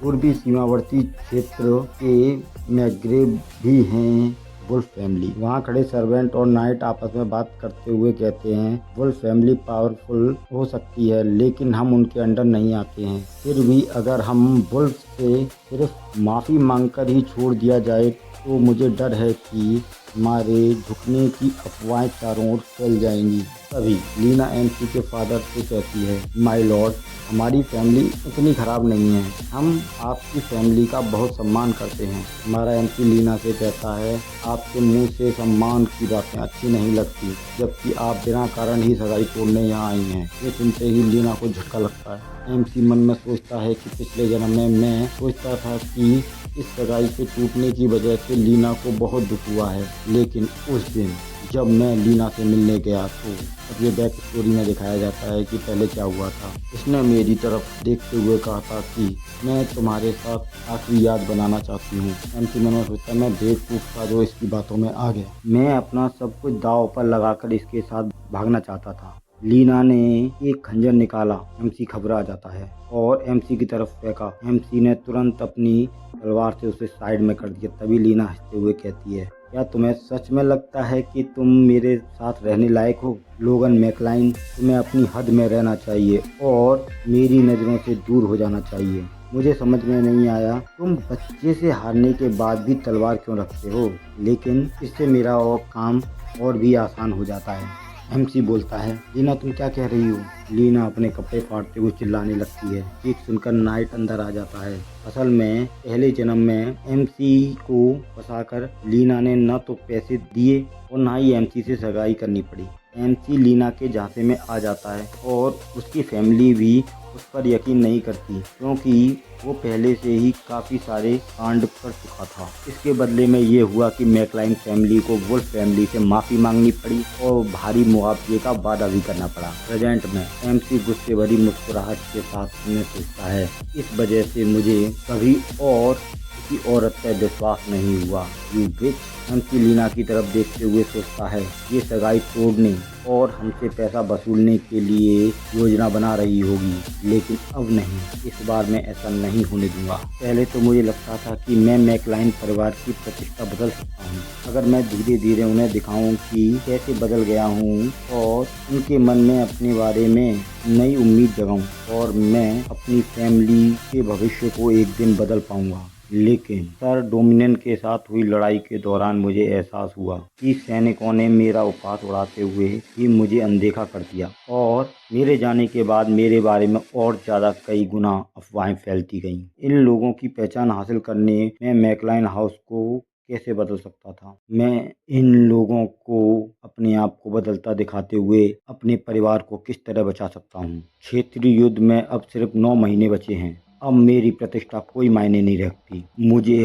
पूर्वी सीमावर्ती क्षेत्र के मैग्रेब भी हैं वुल्फ फैमिली। वहाँ खड़े सर्वेंट और नाइट आपस में बात करते हुए कहते हैं, वुल्फ फैमिली पावरफुल हो सकती है लेकिन हम उनके अंडर नहीं आते हैं। फिर भी अगर हम वुल्फ से सिर्फ माफ़ी मांगकर ही छोड़ दिया जाए तो मुझे डर है कि हमारे झुकने की अफवाहें चारों ओर फैल जाएंगी। तभी लीना एमसी के फादर से कहती है, माय लॉर्ड, हमारी फैमिली इतनी ख़राब नहीं है। हम आपकी फैमिली का बहुत सम्मान करते हैं। हमारा एमसी लीना से कहता है, आपके मुंह से सम्मान की बातें अच्छी नहीं लगती, जबकि आप बिना कारण ही सगाई तोड़ने यहाँ आई हैं। ये सुनते ही लीना को झटका लगता है। एमसी मन में सोचता है कि पिछले जन्म में मैं सोचता था कि इस सगाई के टूटने की वजह से लीना को बहुत दुख हुआ है, लेकिन उस दिन जब मैं लीना से मिलने गया तो अब ये बैक स्टोरी में दिखाया जाता है कि पहले क्या हुआ था। इसने मेरी तरफ देखते हुए कहा था कि मैं तुम्हारे साथ आखिरी याद बनाना चाहती हूँ। एमसी मन में सोचता, मैं बेवकूफ़ था जो इसकी बातों में आ गया। मैं अपना सब कुछ दांव पर लगाकर इसके साथ भागना चाहता था। लीना ने एक खंजर निकाला। एमसी घबरा जाता है और एमसी की तरफ फेंका। एमसी ने तुरंत अपनी तलवार से उसे साइड में कर दिया। तभी लीना हंसते हुए कहती है, क्या तुम्हें सच में लगता है कि तुम मेरे साथ रहने लायक हो? लोगन मैकलाइन, तुम्हें अपनी हद में रहना चाहिए और मेरी नज़रों से दूर हो जाना चाहिए। मुझे समझ में नहीं आया तुम बच्चे से हारने के बाद भी तलवार क्यों रखते हो, लेकिन इससे मेरा और काम और भी आसान हो जाता है। एमसी बोलता है, लीना तुम क्या कह रही हो? लीना अपने कपड़े फाड़ते हुए चिल्लाने लगती है। चीख सुनकर नाइट अंदर आ जाता है। असल में पहले जन्म में एमसी को फंसाकर लीना ने न तो पैसे दिए और न ही एमसी से सगाई करनी पड़ी। एमसी लीना के झांसे में आ जाता है और उसकी फैमिली भी उस पर यकीन नहीं करती, क्योंकि वो पहले से ही काफ़ी सारे कांड कर चुका था। इसके बदले में ये हुआ कि मैकलाइन फैमिली को वुल्फ फैमिली से माफ़ी मांगनी पड़ी और भारी मुआवजे का वादा भी करना पड़ा। प्रेजेंट में एमसी गुस्से भरी मुस्कुराहट के साथ में सोचता है, इस वजह से मुझे कभी और किसी औरत पर विश्वास नहीं हुआ। You beach. एमसी लीना की तरफ देखते हुए सोचता है, ये सगाई तोड़ने और हमसे पैसा वसूलने के लिए योजना बना रही होगी, लेकिन अब नहीं, इस बार मैं ऐसा नहीं होने दूंगा। पहले तो मुझे लगता था कि मैं मैकलाइन परिवार की प्रतिष्ठा बदल सकता हूँ, अगर मैं धीरे धीरे उन्हें दिखाऊं कि कैसे बदल गया हूँ और उनके मन में अपने बारे में नई उम्मीद जगाऊं और मैं अपनी फैमिली के भविष्य को एक दिन बदल पाऊंगा। लेकिन सर डोमिनियन के साथ हुई लड़ाई के दौरान मुझे एहसास हुआ कि सैनिकों ने मेरा उपहास उड़ाते हुए ही मुझे अनदेखा कर दिया और मेरे जाने के बाद मेरे बारे में और ज़्यादा कई गुना अफवाहें फैलती गईं। इन लोगों की पहचान हासिल करने में मैकलाइन हाउस को कैसे बदल सकता था? मैं इन लोगों को अपने आप को बदलता दिखाते हुए अपने परिवार को किस तरह बचा सकता हूँ? क्षेत्रीय युद्ध में अब सिर्फ 9 महीने बचे हैं। अब मेरी प्रतिष्ठा कोई मायने नहीं रखती। मुझे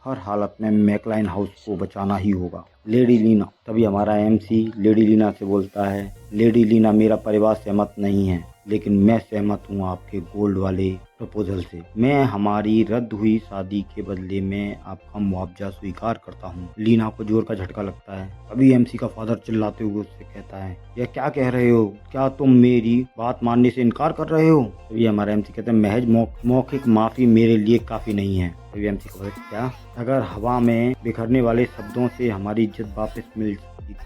हर हालत में मैकलाइन हाउस को बचाना ही होगा। लेडी लीना। तभी हमारा एमसी लेडी लीना से बोलता है, लेडी लीना, मेरा परिवार सहमत नहीं है, लेकिन मैं सहमत हूँ आपके गोल्ड वाले प्रपोजल से। मैं हमारी रद्द हुई शादी के बदले में आपका मुआवजा स्वीकार करता हूँ। लीना को जोर का झटका लगता है। अभी एमसी का फादर चिल्लाते हुए उससे कहता है, यह क्या कह रहे हो? क्या तुम मेरी बात मानने से इनकार कर रहे हो? तभी हमारा एमसी कहता है, महज मौखिक माफी मेरे लिए काफी नहीं है। तभी एमसी को क्या, अगर हवा में बिखरने वाले शब्दों से हमारी इज्जत वापस मिल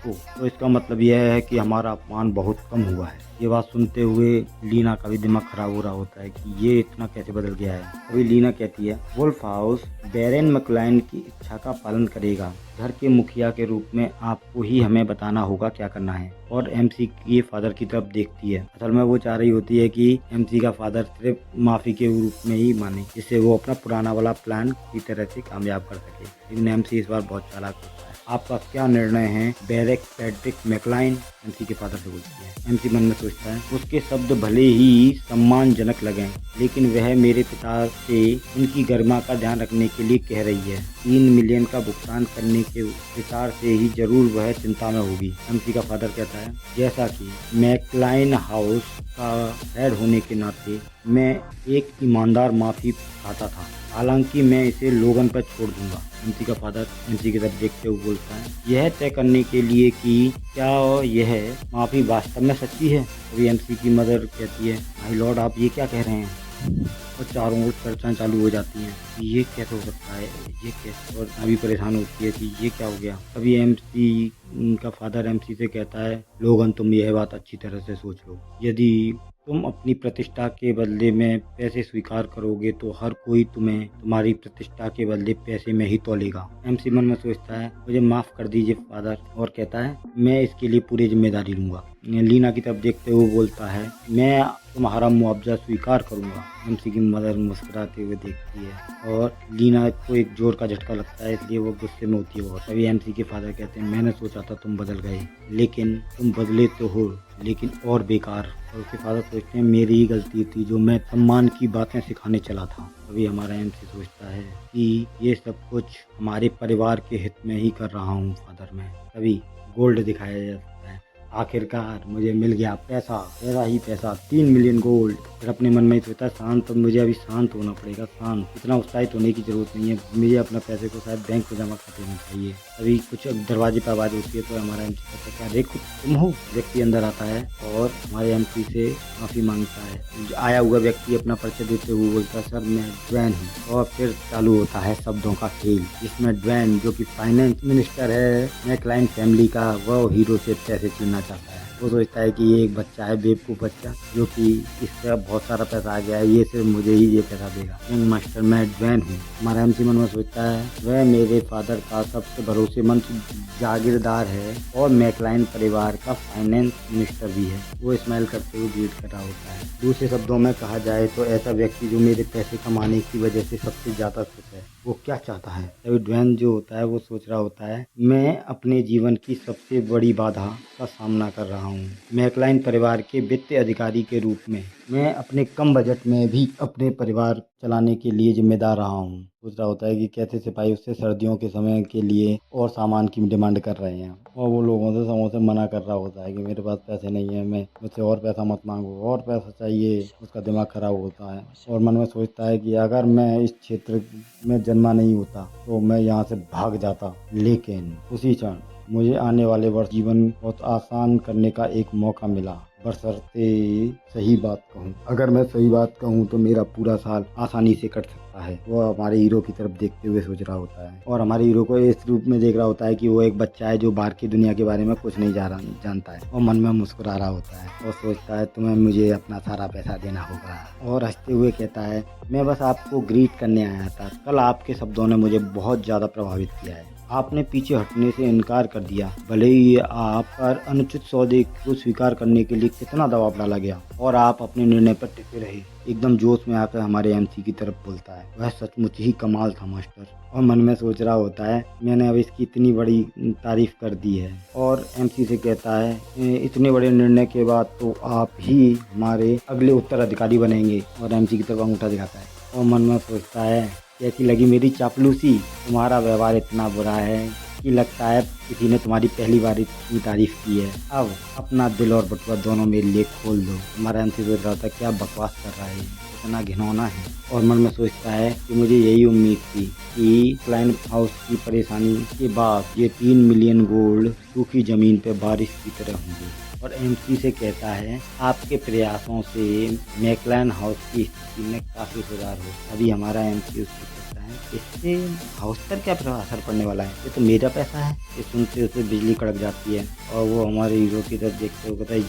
तो इसका मतलब यह है कि हमारा अपमान बहुत कम हुआ है। ये बात सुनते हुए लीना का भी दिमाग खराब हो रहा होता है कि ये इतना कैसे बदल गया है। अभी लीना कहती है, वुल्फ हाउस बैरन मैकलाइन की इच्छा का पालन करेगा। घर के मुखिया के रूप में आपको ही हमें बताना होगा क्या करना है। और एमसी के फादर की तरफ देखती है। असल में वो चाह रही होती है कि एमसी का फादर सिर्फ माफी के रूप में ही माने, जिससे वो अपना पुराना वाला प्लान की तरह से कामयाब कर सके। लेकिन एमसी इस बार बहुत चालाक होता है। आपका क्या निर्णय है बेरेक पैट्रिक मैकलाइन? एमसी के फादर से बोलती है। एमसी मन में सोचता है, उसके शब्द भले ही सम्मानजनक लगें, लेकिन वह मेरे पिता से उनकी गरिमा का ध्यान रखने के लिए कह रही है। 3 मिलियन का भुगतान करने के विचार से ही जरूर वह चिंता में होगी। एमसी का फादर कहता है, जैसा कि मैकलाइन हाउस का हेड होने के नाते मैं एक ईमानदार माफी चाहता था, हालांकि मैं इसे लोगन पर छोड़ दूंगा। एमसी का फादर एमसी की तरफ देखते हुए बोलता है, यह तय करने के लिए कि क्या यह माफी वास्तव में सच्ची है। अभी एमसी की मदर कहती है, माय लॉर्ड, आप ये क्या कह रहे हैं? और चारों ओर चर्चाएँ चालू हो जाती हैं कि ये कैसे हो सकता है, ये कैसे, और अभी परेशान होती है कि ये क्या हो गया। तभी एमसी का फादर एमसी से कहता है, लोगन तुम यह बात अच्छी तरह से सोच लो, यदि तुम अपनी प्रतिष्ठा के बदले में पैसे स्वीकार करोगे तो हर कोई तुम्हें तुम्हारी प्रतिष्ठा के बदले पैसे में ही तौलेगा। एमसी मन में सोचता है, मुझे माफ कर दीजिए फादर, और कहता है मैं इसके लिए पूरी जिम्मेदारी लूंगा। लीना की तरफ देखते हुए बोलता है, मैं तुम्हारा मुआवजा स्वीकार करूंगा। एमसी की मदर मुस्कुराते हुए देखती है और लीना को एक जोर का झटका लगता है, इसलिए वो गुस्से में होती है। तभी एमसी के फादर कहते हैं, मैंने सोचा था तुम बदल गए, लेकिन तुम बदले तो हो, लेकिन और बेकार। और उसके फादर सोचते हैं, मेरी ही गलती थी जो मैं सम्मान की बातें सिखाने चला था। तभी हमारा एमसी सोचता है कि ये सब कुछ हमारे परिवार के हित में ही कर रहा हूँ फादर मैं। तभी गोल्ड दिखाया जाता है, आखिरकार मुझे मिल गया पैसा, पैसा ही पैसा, 3 मिलियन गोल्ड। फिर अपने मन में ही सोचता है, शांत, तो मुझे अभी शांत होना पड़ेगा, शांत, इतना उत्साहित होने की जरूरत नहीं है, मुझे अपना पैसे को शायद बैंक में जमा कर देना चाहिए। अभी कुछ दरवाजे पर आवाज़ होती है तो हमारा एमसी कहता है, अरे खुद तुम हो। व्यक्ति अंदर आता है और हमारे एमसी से माफ़ी मांगता है। आया हुआ व्यक्ति अपना परिचय देते हुए बोलता है, सर मैं ड्वेन हूँ। और फिर चालू होता है शब्दों का खेल, जिसमें ड्वेन जो कि फाइनेंस मिनिस्टर है मैकलाइन फैमिली का, वह हीरो से पैसे छीनना चाहता है। वो सोचता है कि ये एक बच्चा है, बेवकूफ़ बच्चा, जो कि इसका बहुत सारा पैसा आ गया है, ये सिर्फ मुझे ही ये पैसा देगा। यंग मास्टर मैं ड्वेन हूँ। हमारा एमसी मन में सोचता है, वह मेरे फादर का सबसे भरोसेमंद जागीरदार है और मैकलाइन परिवार का फाइनेंस मिनिस्टर भी है। वो स्माइल करते हुए ग्रीट कर रहा होता है। दूसरे शब्दों में कहा जाए तो ऐसा व्यक्ति जो मेरे पैसे कमाने की वजह से सबसे ज़्यादा खुश है, वो क्या चाहता है। तभी ड्वेन जो होता है वो सोच रहा होता है, मैं अपने जीवन की सबसे बड़ी बाधा का सामना कर रहा हूँ। मैकलाइन परिवार के वित्तीय अधिकारी के रूप में मैं अपने कम बजट में भी अपने परिवार चलाने के लिए जिम्मेदार रहा हूँ। सोच रहा होता है कि कैसे सिपाही उससे सर्दियों के समय के लिए और सामान की डिमांड कर रहे हैं, और वो लोगों से समों से मना कर रहा होता है कि मेरे पास पैसे नहीं है, मैं मुझसे और पैसा मत मांगो, और पैसा चाहिए। उसका दिमाग खराब होता है और मन में सोचता है कि अगर मैं इस क्षेत्र में जन्मा नहीं होता तो मैं यहाँ से भाग जाता। लेकिन उसी क्षण मुझे आने वाले वर्ष जीवन बहुत आसान करने का एक मौका मिला, बशर्ते सही बात कहूँ। अगर मैं सही बात कहूँ तो मेरा पूरा साल आसानी से कट सकता है। वो हमारे हीरो की तरफ देखते हुए सोच रहा होता है और हमारे हीरो को इस रूप में देख रहा होता है कि वो एक बच्चा है जो बाहर की दुनिया के बारे में कुछ नहीं जानता है, और मन में मुस्कुरा रहा होता है और सोचता है, तुम्हें मुझे अपना सारा पैसा देना होगा। और हंसते हुए कहता है, मैं बस आपको ग्रीट करने आया था, कल आपके शब्दों ने मुझे बहुत ज़्यादा प्रभावित किया है। आपने पीछे हटने से इनकार कर दिया, भले ही आप पर अनुचित सौदे को स्वीकार करने के लिए कितना दबाव डाला गया, और आप अपने निर्णय पर टिके रहे। एकदम जोश में आकर हमारे एमसी की तरफ बोलता है, वह सचमुच ही कमाल था मास्टर। और मन में सोच रहा होता है, मैंने अब इसकी इतनी बड़ी तारीफ कर दी है। और एमसी से कहता है, इतने बड़े निर्णय के बाद तो आप ही हमारे अगले उत्तराधिकारी बनेंगे। और एमसी की तरफ अंगूठा दिखाता है और मन में सोचता है, कैसी लगी मेरी चापलूसी। तुम्हारा व्यवहार इतना बुरा है कि लगता है किसी ने तुम्हारी पहली बार इतनी तारीफ की है। अब अपना दिल और बटुआ दोनों मेरे लिए खोल दो। हमारा एमसी सोच रहा था, क्या बकवास कर रहा है, इतना घिनौना है। और मन में सोचता है कि मुझे यही उम्मीद थी कि क्लाइन हाउस की परेशानी के बाद ये 3 मिलियन गोल्ड सूखी जमीन पे बारिश की तरह होंगे। और एमसी से कहता है, आपके प्रयासों से मैकलाइन हाउस की स्थिति में काफ़ी सुधार हो। अभी हमारा एमसी उससे कहता है, इससे हाउस पर क्या असर पड़ने वाला है, ये तो मेरा पैसा है। ये सुनते उसे बिजली कड़क जाती है और वो हमारे हीरो की तरफ देखते हुए कहता है,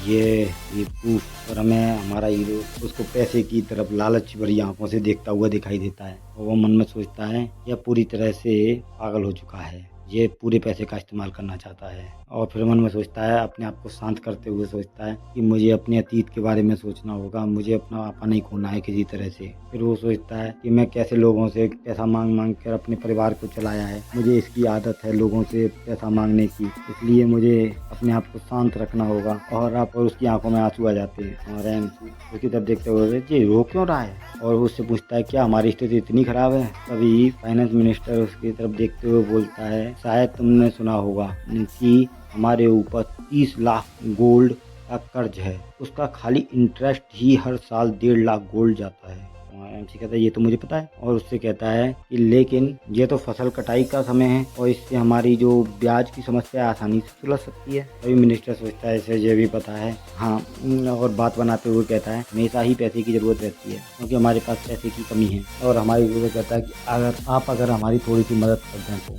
ये प्रूफ। और हमें हमारा हीरो उसको पैसे की तरफ लालच भरी आंखों से देखता हुआ दिखाई देता है। और वो मन में सोचता है, यह पूरी तरह से पागल हो चुका है, ये पूरे पैसे का इस्तेमाल करना चाहता है। और फिर मन में सोचता है, अपने आप को शांत करते हुए सोचता है कि मुझे अपने अतीत के बारे में सोचना होगा, मुझे अपना आपा नहीं खोना है किसी तरह से। फिर वो सोचता है कि मैं कैसे लोगों से पैसा मांग मांग कर अपने परिवार को चलाया है, मुझे इसकी आदत है लोगों से पैसा मांगने की, इसलिए मुझे अपने आप को शांत रखना होगा। और उसकी आंखों में आंसू आ जाते हैं। और एमसी उसकी तरफ देखते हुए, ये रो क्यों रहा है? और वो उससे पूछता है, क्या हमारी स्थिति इतनी खराब है? तभी फाइनेंस मिनिस्टर उसकी तरफ देखते हुए बोलता है, शायद तुमने सुना होगा कि हमारे ऊपर 30 लाख गोल्ड का कर्ज है, उसका खाली इंटरेस्ट ही हर साल 1.5 लाख गोल्ड जाता है। एमसी कहता है ये तो मुझे पता है, और उससे कहता है कि लेकिन ये तो फसल कटाई का समय है और इससे हमारी जो ब्याज की समस्या आसानी से सुलझ सकती है। तभी मिनिस्टर सोचता है इसे ये भी पता है। हाँ, और बात बनाते हुए कहता है हमेशा ही पैसे की जरूरत रहती है क्योंकि हमारे पास पैसे की कमी है। और हमारे हीरो कहता है कि अगर हमारी थोड़ी सी मदद कर दें तो।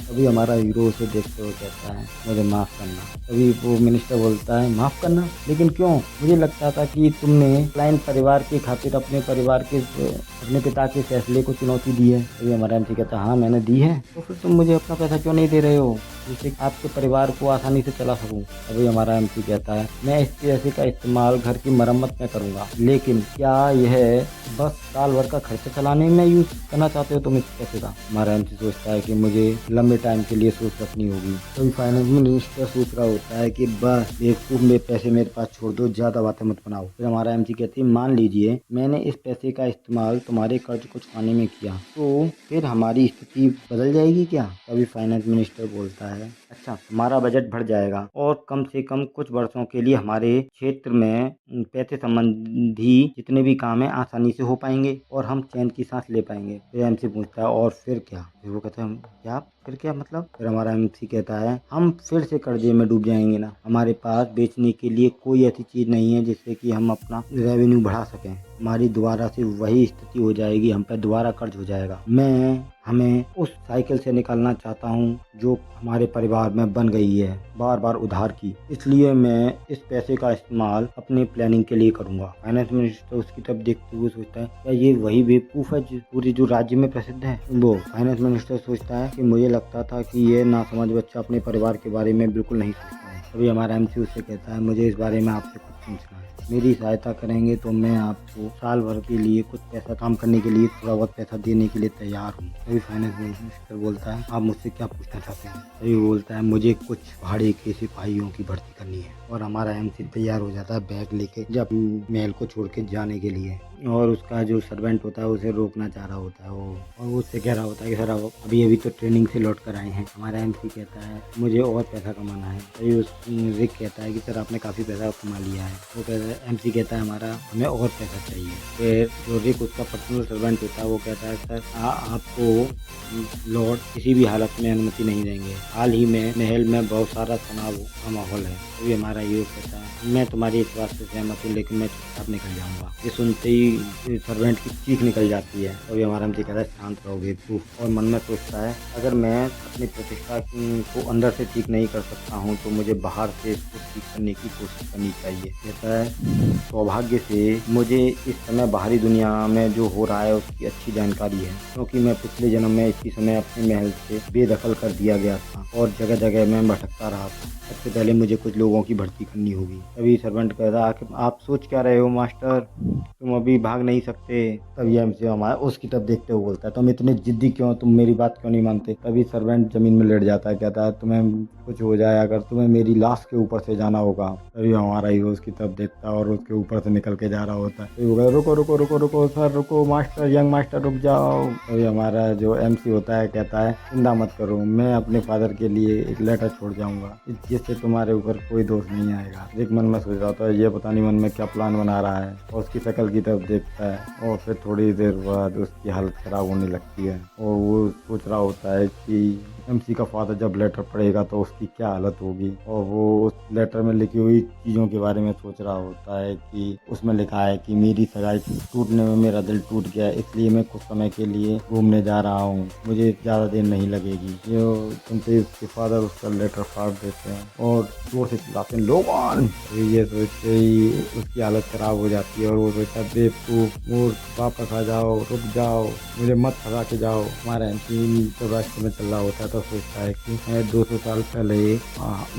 तभी हमारा हीरो उसे देखते हुए कहता है मुझे माफ़ करना। तभी वो मिनिस्टर बोलता है माफ़ करना, लेकिन क्यों? मुझे लगता था कि तुमने क्लाइंट परिवार के खातिर अपने पिता के फैसले को चुनौती दी है। तभी हमारा एमसी कहता है हाँ मैंने दी है, तो फिर तुम मुझे अपना पैसा क्यों नहीं दे रहे हो जिससे आपके परिवार को आसानी से चला सकूं। तभी हमारा एमसी कहता है मैं इस पैसे का इस्तेमाल घर की मरम्मत में करूंगा, लेकिन क्या यह बस साल भर का खर्चा चलाने में यूज करना चाहते हो तुम इस पैसे का? हमारा एमसी सोचता है कि मुझे लंबे टाइम के लिए सोच रखनी होगी। तभी फाइनेंस मिनिस्टर सोच रहा होता है कि बस बेवकूफ में पैसे मेरे पास छोड़ दो, ज्यादा बातें मत बनाओ। फिर हमारा एमसी कहती है मान लीजिए मैंने इस पैसे का इस्तेमाल तुम्हारे कर्ज को चुकाने में किया, तो फिर हमारी स्थिति बदल जाएगी क्या? तभी फाइनेंस मिनिस्टर बोलता है अच्छा हमारा बजट बढ़ जाएगा और कम से कम कुछ वर्षों के लिए हमारे क्षेत्र में पैसे संबंधी जितने भी काम है आसानी से हो पाएंगे और हम चैन की सांस ले पाएंगे। फिर एमसी पूछता है और फिर क्या? फिर वो कहते हैं क्या फिर क्या मतलब? फिर हमारा एमसी कहता है हम फिर से कर्जे में डूब जाएंगे ना, हमारे पास बेचने के लिए कोई ऐसी चीज नहीं है जिससे कि हम अपना रेवेन्यू बढ़ा सकें। हमारी दोबारा से वही स्थिति हो जाएगी, हम पे दोबारा कर्ज हो जाएगा। मैं हमें उस साइकिल से निकालना चाहता हूँ जो हमारे परिवार में बन गई है बार बार उधार की, इसलिए मैं इस पैसे का इस्तेमाल अपने प्लानिंग के लिए करूंगा। फाइनेंस मिनिस्टर उसकी तरफ देखते हुए सोचता है क्या ये वही बेवकूफ है जो पूरे जो राज्य में प्रसिद्ध है? वो फाइनेंस मिनिस्टर सोचता है कि मुझे लगता था कि ये नासमझ बच्चा अपने परिवार के बारे में बिल्कुल नहीं सोचता है। तभी हमारा एमसी उससे कहता है मुझे इस बारे में आपसे कुछ पूछना है, मेरी सहायता करेंगे तो मैं आपको साल भर के लिए कुछ पैसा काम करने के लिए थोड़ा बहुत पैसा देने के लिए तैयार हूँ। तभी फाइनेंस मिनिस्टर बोलता है आप मुझसे क्या पूछना चाहते हैं? तभी बोलता है मुझे कुछ पहाड़ी के सिपाहियों की भर्ती करनी है। और हमारा एमसी तैयार हो जाता है बैग लेके जब महल को छोड़ के जाने के लिए, और उसका जो सर्वेंट होता है उसे रोकना चाह रहा होता है और वो उससे कह रहा होता है कि सर अभी तो ट्रेनिंग से लौट कर आए हैं। हमारा एमसी कहता है मुझे और पैसा कमाना है। तभी उस रिक कहता है कि सर आपने काफ़ी पैसा कमा लिया है। वो कहता है एमसी कहता है हमें और पैसा चाहिए। फिर जो रिक उसका पर्सनल सर्वेंट होता है वो कहता है सर आपको लॉर्ड किसी भी हालत में अनुमति नहीं देंगे, हाल ही में महल में बहुत सारा तनाव का माहौल है। तभी हमारा ये कहता है मैं तुम्हारी इस बात से सहमत हूँ लेकिन मैं चुपचाप निकल जाऊंगा। ये सुनते ही सर्वेंट की चीख निकल जाती है। तभी हमारा एमसी कहता है शांत रहो बेवकूफ, और मन में सोचता है अगर मैं अपनी प्रतिष्ठा को अंदर से ठीक नहीं कर सकता हूँ तो मुझे बाहर से इसको ठीक करने की कोशिश करनी चाहिए। कहता है सौभाग्य से मुझे इस समय बाहरी दुनिया में जो हो रहा है उसकी अच्छी जानकारी है, क्योंकि मैं पिछले जन्म में इसी समय अपने महल से बेदखल कर दिया गया था और जगह जगह में भटकता रहा था। सबसे पहले मुझे कुछ लोगों की भर्ती करनी होगी। तभी सर्वेंट कहता है आप सोच क्या रहे हो मास्टर, तुम अभी भाग नहीं सकते। तभी एमसी हमारा उसकी तरफ देखते हुए बोलता है तुम इतने जिद्दी क्यों, तुम मेरी बात क्यों नहीं मानते? तभी सर्वेंट जमीन में लेट जाता है, कहता है तुम्हें कुछ हो जाए अगर तुम्हें मेरी लाश के ऊपर से जाना होगा। तभी हमारा हीरो उसकी तरफ देखता है और उसके ऊपर से निकल के जा रहा होता है। तभी वो रुको रुको रुको रुको सर रुको मास्टर, यंग मास्टर रुक जाओ। तभी हमारा जो एमसी होता है कहता है चिंता मत करो, मैं अपने फादर के लिए एक लेटर छोड़ जाऊंगा जिससे तुम्हारे ऊपर कोई दोष नहीं आएगा। एक मन में सोच रहा होता है ये पता नहीं मन में क्या प्लान बना रहा है, और उसकी शक्ल की तरफ देखता है और फिर थोड़ी देर बाद उसकी हालत खराब होने लगती है और वो सोच रहा होता है कि एमसी का फादर जब लेटर पढ़ेगा तो उसकी क्या हालत होगी। और वो उस लेटर में लिखी हुई चीज़ों के बारे में सोच रहा होता है कि उसमें लिखा है कि मेरी सगाई टूटने में मेरा दिल टूट गया, इसलिए मैं कुछ समय के लिए घूमने जा रहा हूँ, मुझे ज़्यादा देर नहीं लगेगी। जो सुनते ही उसके फादर उसका लेटर फाड़ देते हैं और जोर से चिल्लाते हैं लोगों। ये सोचते ही उसकी हालत खराब हो जाती है और वो सोचता है बेवकूफ मूर्ख वापस आ जाओ, रुक जाओ, मुझे मत फंसा के जाओ। हमारा एमसी जब रास्ते में चल रहा होता है तो सोचता है कि 200 साल पहले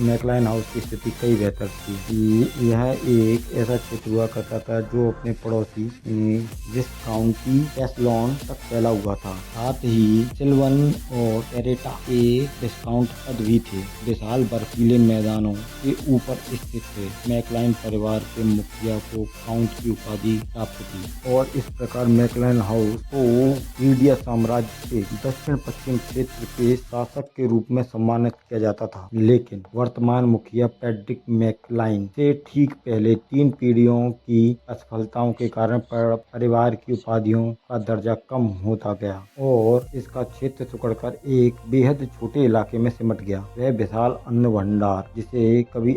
मैकलाइन हाउस की स्थिति कई बेहतर थी। यह एक ऐसा क्षेत्र हुआ करता था जो अपने पड़ोसी जिस काउंटी कैसलॉन तक फैला हुआ था। साथ ही सिल्वन और टेरेटा के डिस्काउंट पद भी थे, विशाल बर्फीले मैदानों के ऊपर स्थित थे। मैकलाइन परिवार के मुखिया को काउंट की उपाधि प्राप्त थी और इस प्रकार मैकलाइन हाउस को मीडिया साम्राज्य के दक्षिण पश्चिम क्षेत्र के शासक के रूप में सम्मानित किया जाता था। लेकिन वर्तमान मुखिया पैट्रिक मैकलाइन से ठीक पहले 3 पीढ़ियों की असफलताओं के कारण परिवार की उपाधियों का दर्जा कम होता गया और इसका क्षेत्र सिकुड़कर एक बेहद छोटे इलाके में सिमट गया। वह विशाल अन्न भंडार, जिसे कभी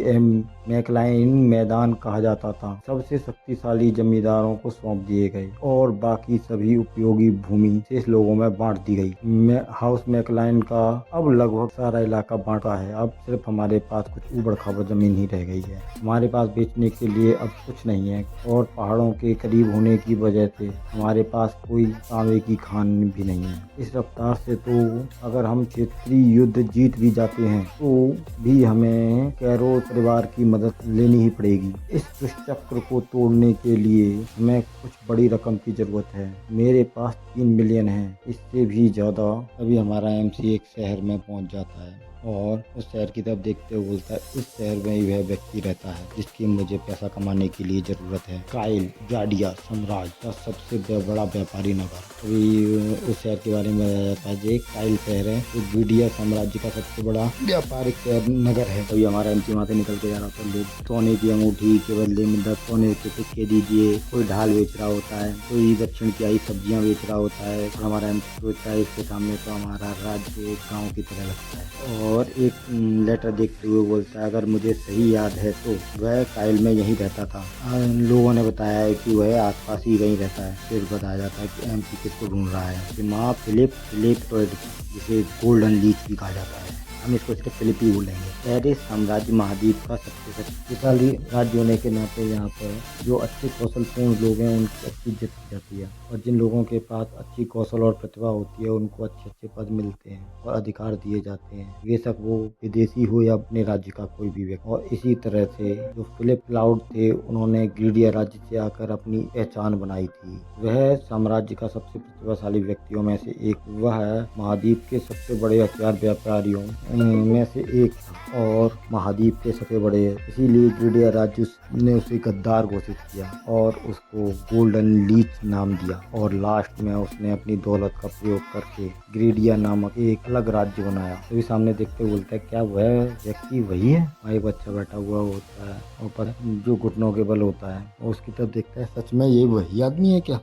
मैकलाइन मैदान कहा जाता था, सबसे शक्तिशाली जमींदारों को सौंप दिए गए और बाकी सभी उपयोगी भूमि शेष लोगों में बांट दी गई। हाउस मैकलाइन का अब लगभग सारा इलाका बांटा है। अब सिर्फ हमारे पास कुछ ऊबड़ खाबड़ जमीन ही रह गई है। हमारे पास बेचने के लिए अब कुछ नहीं है और पहाड़ों के करीब होने की वजह से हमारे पास कोई तांबे की खान भी नहीं है। इस रफ्तार से तो अगर हम क्षेत्रीय युद्ध जीत भी जाते हैं तो भी हमें कैरो परिवार की मदद लेनी ही पड़ेगी। इस दुष्चक्र को तोड़ने के लिए हमें कुछ बड़ी रकम की जरूरत है। मेरे पास 3 मिलियन है, इससे भी ज्यादा। अभी हमारा एमसी एक शहर में पहुंच जाता है और उस शहर की तरफ देखते हुए बोलता है, इस शहर में ही वह व्यक्ति रहता है जिसकी मुझे पैसा कमाने के लिए जरूरत है। काइल गार्डिया साम्राज्य का सबसे बड़ा व्यापारी नगर। अभी उस शहर के बारे में बताया जाता है। जो काइल शहर है तो गार्डिया साम्राज्य का सबसे बड़ा व्यापारिक नगर है। अभी हमारा एमसी वहाँ से निकल के जा रहा था। लोग सोने की अंगूठी के बदले में 10 सोने के सिक्के दीजिए। कोई ढाल बेच रहा होता है, कोई दक्षिण की आई सब्जियां बेच रहा होता है। और हमारा एमसी सोचता है इसके सामने तो हमारा राज्य एक गाँव की तरह लगता है। और एक लेटर देखते हुए बोलता है, अगर मुझे सही याद है तो वह काइल में यहीं रहता था। लोगों ने बताया है कि वह आसपास ही कहीं रहता है। फिर बताया जाता है कि एमसी किसको ढूंढ रहा है, कि माँ फिलिप जिसे गोल्डन लीच भी कहा जाता है। हम इसको सिर्फ फिलिप ही बोलेंगे। पेरिस साम्राज्य महाद्वीप का सबसे शक्तिशाली राज्य होने के नाते यहाँ पर जो अच्छे कौशलपूर्ण लोग हैं उनकी अच्छी इज्जत की जाती है और जिन लोगों के पास अच्छी कौशल और प्रतिभा होती है उनको अच्छे अच्छे पद मिलते हैं और अधिकार दिए जाते हैं, बेशक वो विदेशी हो या अपने राज्य का कोई भी व्यक्ति। और इसी तरह से जो फिलिप क्लाउड थे उन्होंने ग्रीडिया राज्य से आकर अपनी पहचान बनाई थी। वह साम्राज्य का सबसे प्रतिभाशाली व्यक्तियों में से एक, वह महाद्वीप के सबसे बड़े हथियार व्यापारियों में से एक था और महाद्वीप के सबसे बड़े, इसीलिए ग्रीडिया राज्य ने उसे गद्दार घोषित किया और उसको गोल्डन लीच नाम दिया। और लास्ट में उसने अपनी दौलत का प्रयोग करके ग्रीडिया नामक एक अलग राज्य बनाया। तभी सामने देखते बोलता है, क्या वह व्यक्ति वही है? वहाँ एक बच्चा बैठा हुआ होता है और जो घुटनों के बल होता है, और उसकी तरफ देखता है, सच में ये वही आदमी है क्या?